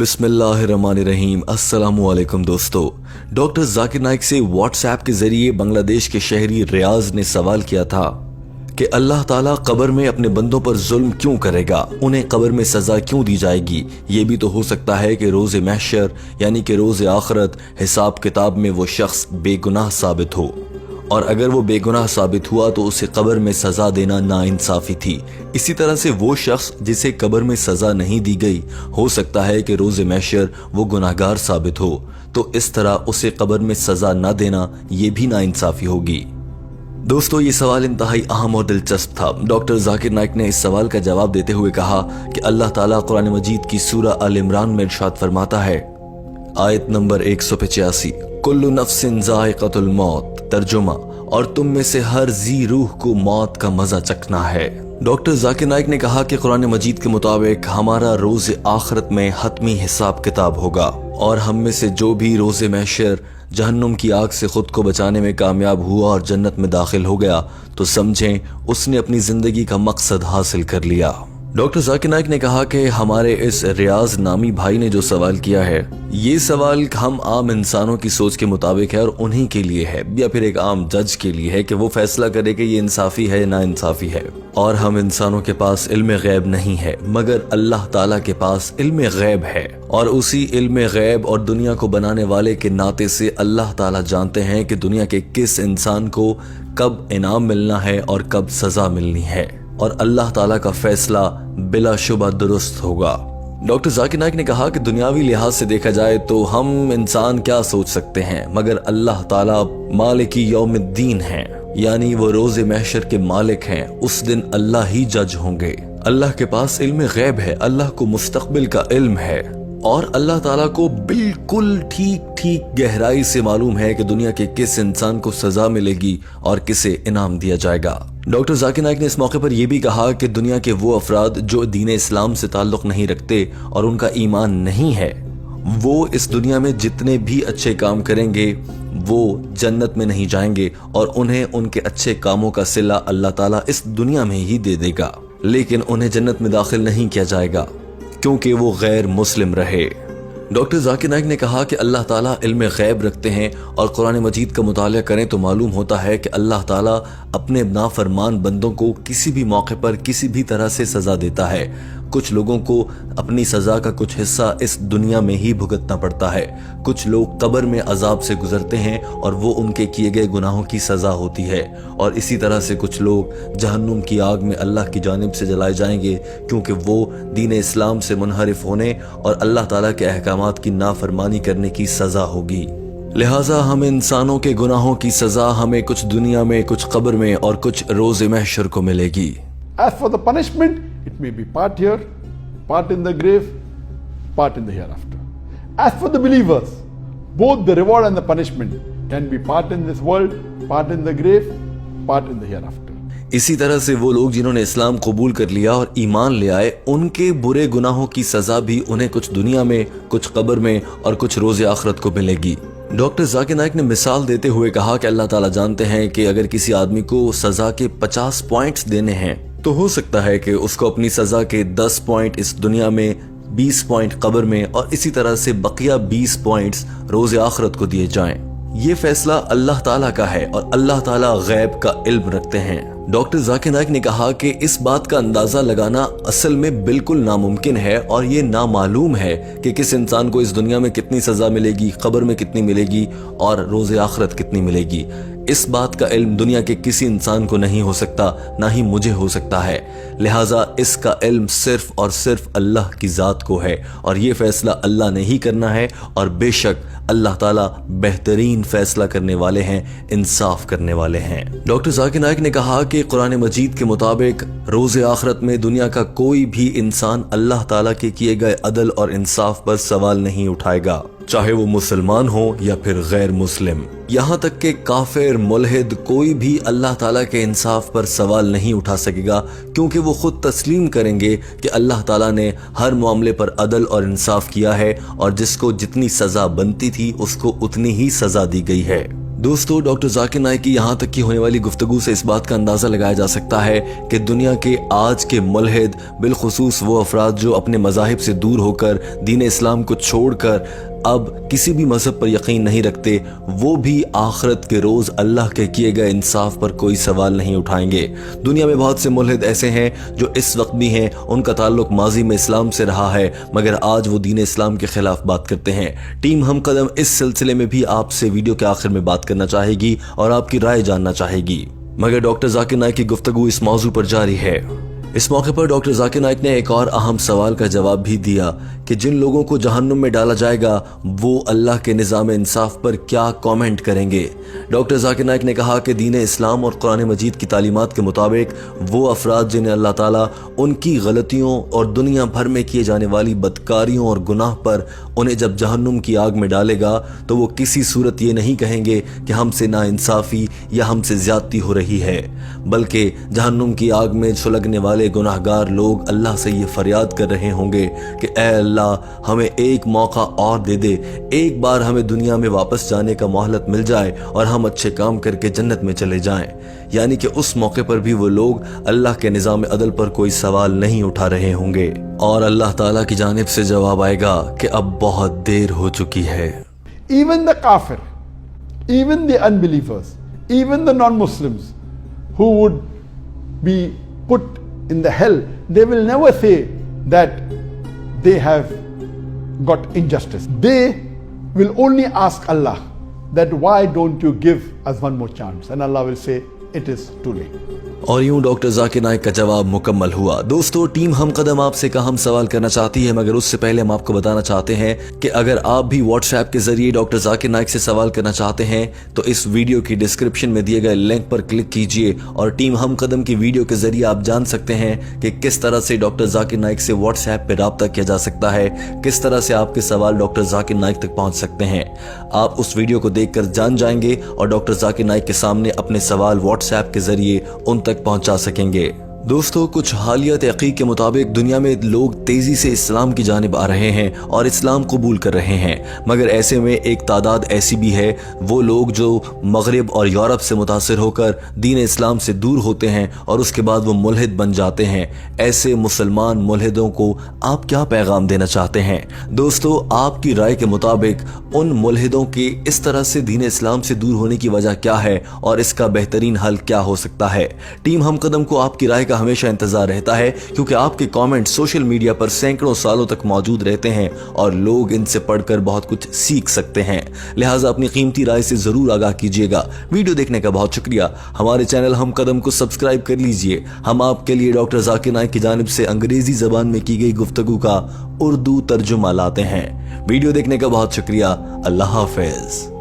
बिस्मिल्लाहिर्रहमानिर्रहीम। अस्सलाम वालेकुम दोस्तों। डॉक्टर जाकिर नाइक से व्हाट्सएप के जरिए बांग्लादेश के शहरी रियाज ने सवाल किया था कि अल्लाह ताला कब्र में अपने बंदों पर जुल्म क्यों करेगा, उन्हें कब्र में सजा क्यों दी जाएगी। ये भी तो हो सकता है कि रोज़े महशर यानी कि रोज़े आखिरत हिसाब किताब में वो शख्स बेगुनाह साबित हो, और अगर वो बेगुनाह साबित हुआ तो उसे कब्र में सजा देना नाइंसाफी थी। इसी तरह से वो शख्स जिसे कब्र में सजा नहीं दी गई, हो सकता है कि रोज़े महशर वो गुनाहगार साबित हो, तो इस तरह उसे कब्र में सजा न देना ये भी नाइंसाफी होगी। दोस्तों, ये सवाल इंतहाई अहम और दिलचस्प था। डॉक्टर जाकिर नाइक ने इस सवाल का जवाब देते हुए कहा कि अल्लाह ताला कुरान मजीद की सूरा अल इमरान में इरशाद फरमाता है, आयत नंबर 185, कुल्लु नफ्सिन ज़ाइक़तुल मौत, तर्जुमा, और तुम में से हर जी रूह को मौत का मजा चखना है। डॉक्टर जाकिर नाइक ने कहा कि कुरान मजीद के मुताबिक हमारा रोज़े आखिरत में हतमी हिसाब किताब होगा, और हम में से जो भी रोज़े महशर जहन्नुम की आग से खुद को बचाने में कामयाब हुआ और जन्नत में दाखिल हो गया, तो समझें उसने अपनी जिंदगी का मकसद हासिल कर लिया। डॉक्टर जाकिर नाइक ने कहा कि हमारे इस रियाज नामी भाई ने जो सवाल किया है, ये सवाल हम आम इंसानों की सोच के मुताबिक है और उन्हीं के लिए है, या फिर एक आम जज के लिए है कि वो फैसला करे कि ये इंसाफी है या ना इंसाफी है। और हम इंसानों के पास इल्म गैब नहीं है, मगर अल्लाह ताला के पास इल्म गैब है, और उसी इल्म गैब और दुनिया को बनाने वाले के नाते से अल्लाह ताला जानते हैं कि दुनिया के किस इंसान को कब इनाम मिलना है और कब सजा मिलनी है, और अल्लाह ताला का फैसला बिलाशुबा दुरुस्त होगा। डॉक्टर जाकिर नाइक ने कहा कि दुनियावी लिहाज से देखा जाए तो हम इंसान क्या सोच सकते हैं, मगर अल्लाह ताला मालिकी यौमिद्दीन है, यानी वो रोज़े महशर के मालिक हैं। उस दिन अल्लाह ही जज होंगे। अल्लाह के पास इल्म गैब है, अल्लाह को मुस्तकबिल का इल्म है, और अल्लाह ताला को बिल्कुल ठीक गहराई से मालूम है कि दुनिया के किस इंसान को सजा मिलेगी और किसे इनाम दिया जाएगा। डॉक्टर जाकिर नाइक ने इस मौके पर यह भी कहा कि दुनिया के वो अफराद जो दीन इस्लाम से ताल्लुक नहीं रखते और उनका ईमान नहीं है, वो इस दुनिया में जितने भी अच्छे काम करेंगे वो जन्नत में नहीं जाएंगे, और उन्हें उनके अच्छे कामों का सिला अल्लाह ताला इस दुनिया में ही दे देगा, लेकिन उन्हें जन्नत में दाखिल नहीं किया जाएगा क्योंकि वो गैर मुस्लिम रहे। डॉक्टर जाकिर नाइक ने कहा कि अल्लाह ताला इल्म गैब रखते हैं, और कुरान मजीद का मुताला करें तो मालूम होता है कि अल्लाह ताला अपने नाफरमान बंदों को किसी भी मौके पर किसी भी तरह से सजा देता है। कुछ लोगों को अपनी सजा का कुछ हिस्सा इस दुनिया में ही भुगतना पड़ता है, कुछ लोग कब्र में अजाब से गुजरते हैं और वो उनके किए गए गुनाहों की सजा होती है, और इसी तरह से कुछ लोग जहन्नुम की आग में अल्लाह की जानिब से जलाए जाएंगे क्योंकि वो दीन इस्लाम से मुनहरिफ होने और अल्लाह ताला के अहकामात की नाफरमानी करने की सजा होगी। लिहाजा हम इंसानों के गुनाहों की सजा हमें कुछ दुनिया में, कुछ कब्र में और कुछ रोज़े महशर को मिलेगी। As for the punishment, it may be part here, part in the grave, part in the hereafter. As for the believers, both the reward and the punishment can be part in this world, part in the grave, part in the hereafter. इसी तरह से वो लोग जिन्होंने इस्लाम कबूल कर लिया और ईमान ले आए, उनके बुरे गुनाहों की सजा भी उन्हें कुछ दुनिया में, कुछ कब्र में और कुछ रोज़े आखिरत को मिलेगी। डॉक्टर जाकिर नाइक ने मिसाल देते हुए कहा कि अल्लाह ताला जानते हैं कि अगर किसी आदमी को सजा के 50 पॉइंट्स देने हैं तो हो सकता है कि उसको अपनी सजा के 10 पॉइंट इस दुनिया में, 20 पॉइंट कब्र में, और इसी तरह से बकिया 20 पॉइंट्स रोज़े आखिरत को दिए जाएं। ये फैसला अल्लाह ताला का है और अल्लाह ताला गैब का इल्म रखते हैं। डॉक्टर जाकिर नाइक ने कहा कि इस बात का अंदाजा लगाना असल में बिल्कुल नामुमकिन है, और ये नामालूम है कि किस इंसान को इस दुनिया में कितनी सजा मिलेगी, कब्र में कितनी मिलेगी और रोज़े आखिरत कितनी मिलेगी। इस बात का इल्म दुनिया के किसी इंसान को नहीं हो सकता, ना ही मुझे हो सकता है। लिहाजा इसका इल्म सिर्फ और सिर्फ अल्लाह की ज़ात को है, और ये फैसला अल्लाह ने ही करना है, और बेशक अल्लाह ताला बेहतरीन फैसला करने वाले हैं, इंसाफ करने वाले हैं। डॉक्टर जाकिर नाइक ने कहा कि कुरान मजीद के मुताबिक रोज़े आखिरत में दुनिया का कोई भी इंसान अल्लाह ताला के किए गए अदल और इंसाफ पर सवाल नहीं उठाएगा, चाहे वो मुसलमान हो या फिर गैर मुस्लिम। यहाँ तक कि काफिर, मुल्हिद, कोई भी अल्लाह ताला के इंसाफ पर सवाल नहीं उठा सकेगा, क्योंकि वो खुद तस्लीम करेंगे कि अल्लाह ताला ने हर मामले पर अदल और इंसाफ किया है, और जिसको जितनी सजा बनती थी उसको उतनी ही सजा दी गई है। दोस्तों, डॉक्टर जाकिर नाइक की यहाँ तक की होने वाली गुफ्तगू से इस बात का अंदाज़ा लगाया जा सकता है कि दुनिया के आज के मुल्हिद, बिलखुसूस वो अफराद जो अपने मज़ाहिब से दूर होकर दीन इस्लाम को छोड़कर अब किसी भी मज़हब पर यकीन नहीं रखते, वो भी आखिरत के रोज़ अल्लाह के किए गए इंसाफ पर कोई सवाल नहीं उठाएंगे। दुनिया में बहुत से मुल्हिद ऐसे हैं जो इस वक्त भी हैं, उनका ताल्लुक माजी में इस्लाम से रहा है, मगर आज वो दीन इस्लाम के खिलाफ बात करते हैं। टीम हम कदम इस सिलसिले में भी आपसे वीडियो के आखिर में बात करना चाहेगी और आपकी राय जानना चाहेगी, मगर डॉक्टर जाकिर नाइक की गुफ्तगू इस मौजू पर जारी है। इस मौके पर डॉक्टर जाकिर नाइक ने एक और अहम सवाल का जवाब भी दिया कि जिन लोगों को जहन्नुम में डाला जाएगा वो अल्लाह के निज़ाम इंसाफ पर क्या कमेंट करेंगे। डॉक्टर जाकिर नाइक ने कहा कि दीन इस्लाम और कुरान मजीद की तालीमात के मुताबिक वो अफराद जिन्हें अल्लाह ताला उनकी गलतियों और दुनिया भर में किए जाने वाली बदकारियों और गुनाह पर उन्हें जब जहन्नुम की आग में डालेगा तो वो किसी सूरत ये नहीं कहेंगे कि हमसे नाइंसाफ़ी या हमसे ज़्यादती हो रही है, बल्कि जहन्नुम की आग में सुलगने वाले गुनाहगार लोग अल्लाह से ये फरियाद कर रहे होंगे कि ऐ अल्लाह, हमें एक मौका और दे दे, एक बार हमें दुनिया में वापस जाने का मोहलत मिल जाए और हम अच्छे काम करके जन्नत में चले जाएं। यानी कि उस मौके पर भी वो लोग अल्लाह के निज़ाम अदल पर कोई सवाल नहीं उठा रहे होंगे और अल्लाह ताला की जानिब से जवाब आएगा कि अब बहुत देर हो चुकी है। Even the kafir, even the unbelievers, even the non-Muslims who would be put in the hell, they will never say that they have got injustice. They will only ask Allah that why don't you give us one more chance, and Allah will say it is too late. और यूं doctor Zakir Naik का जवाब मुकम्मल हुआ। दोस्तों, team हम कदम आपसे एक अहम सवाल करना चाहती है, मगर उससे पहले हम आपको बताना चाहते हैं कि अगर आप भी व्हाट्सएप के जरिए डॉक्टर जाकिर नाइक से सवाल करना चाहते हैं तो इस वीडियो की डिस्क्रिप्शन में दिए गए लिंक पर क्लिक कीजिए और टीम हम कदम की वीडियो के जरिए आप जान सकते हैं कि किस तरह से डॉक्टर जाकिर नाइक से व्हाट्सएप पर राब्ता किया जा सकता है, किस तरह से आपके सवाल डॉक्टर जाकिर नाइक तक पहुंच सकते हैं। आप उस वीडियो को देखकर जान जाएंगे और डॉक्टर जाकिर नाइक के सामने अपने सवाल व्हाट्सएप के जरिए उन तक पहुंचा सकेंगे। दोस्तों, कुछ हालिया तहकीक के मुताबिक दुनिया में लोग तेजी से इस्लाम की जानिब आ रहे हैं और इस्लाम कबूल कर रहे हैं, मगर ऐसे में एक तादाद ऐसी भी है वो लोग जो मगरिब और यूरोप से मुतासिर होकर दीन इस्लाम से दूर होते हैं और उसके बाद वो मुल्हिद बन जाते हैं। ऐसे मुसलमान मुल्हिदों को आप क्या पैगाम देना चाहते हैं? दोस्तों, आपकी राय के मुताबिक उन मुल्हिदों के इस तरह से दीन इस्लाम से दूर होने की वजह क्या है और इसका बेहतरीन हल क्या हो सकता है? टीम हम कदम को आपकी राय हमेशा इंतजार रहता है, क्योंकि आपके कमेंट सोशल मीडिया पर सैकड़ों सालों तक मौजूद रहते हैं और लोग इनसे पढ़कर बहुत कुछ सीख सकते हैं। लिहाजा अपनी कीमती राय से जरूर आगाह कीजिएगा। वीडियो देखने का बहुत शुक्रिया। हमारे चैनल हम कदम को सब्सक्राइब कर लीजिए। हम आपके लिए डॉक्टर जाकिर नाइक की जानिब से अंग्रेजी जबान में की गई गुफ्तगू का उर्दू तर्जुमा लाते हैं। वीडियो देखने का बहुत शुक्रिया। अल्लाह हाफिज।